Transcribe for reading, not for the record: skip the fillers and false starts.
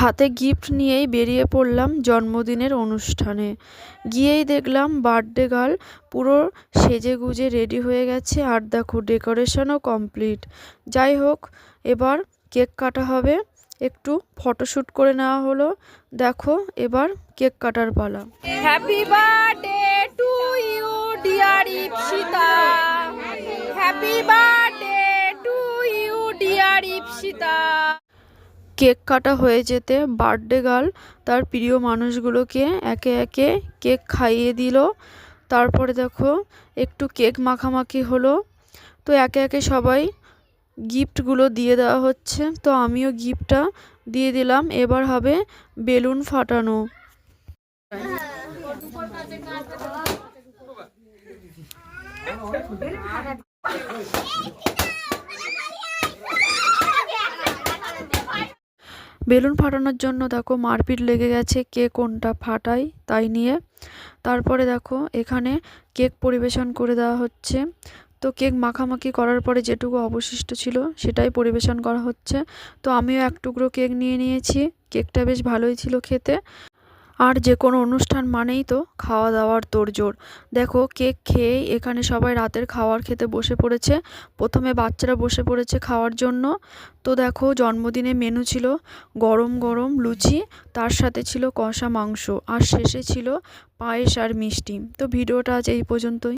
হাতে গিফট নিয়েই বেরিয়ে পড়লাম জন্মদিনের অনুষ্ঠানে। গিয়েই দেখলাম বার্থডে গার্ল পুরো সেজেগুজে রেডি হয়ে গেছে, আর দেখো ডেকোরেশনও কমপ্লিট। যাই হোক, এবার কেক কাটা হবে, একটু ফটোশ্যুট করে নেওয়া হলো। দেখো এবার কেক কাটার পালা। Happy birthday to you dear Ipsita. Happy birthday to you dear Ipsita. Cake কাটা হয়ে যেতে বার্থডে গার্ল তার প্রিয় মানুষগুলোকে একে একে কেক খাইয়ে দিল। তারপরে দেখো একটু কেক মাখামাখি হলো, তো একে একে সবাই গিফটগুলো দিয়ে দেওয়া হচ্ছে। তো আমিও গিফটটা দিয়ে দিলাম। এবার হবে বেলুন ফাটানো। বেলুন ফাটানোর জন্য দেখো মারপিট লেগে গেছে, কে কোনটা ফাটায় তাই নিয়ে। তারপরে দেখো এখানে কেক পরিবেশন করে দেওয়া হচ্ছে। তো কেক মাখামাখি করার পরে যেটুকু অবশিষ্ট ছিল সেটাই পরিবেশন করা হচ্ছে। তো আমিও এক টুকরো কেক নিয়ে নিয়েছি। কেকটা বেশ ভালোই ছিল খেতে। আর যে কোনো অনুষ্ঠান মানেই তো খাওয়া দাওয়ার তোড়জোড়। দেখো কেক খেয়েই এখানে সবাই রাতের খাবার খেতে বসে পড়েছে। প্রথমে বাচ্চারা বসে পড়েছে খাওয়ার জন্য। তো দেখো জন্মদিনে মেনু ছিল গরম গরম লুচি, তার সাথে ছিল কষা মাংস, আর শেষে ছিল পায়েস আর মিষ্টি। তো ভিডিওটা আজ এই পর্যন্তই।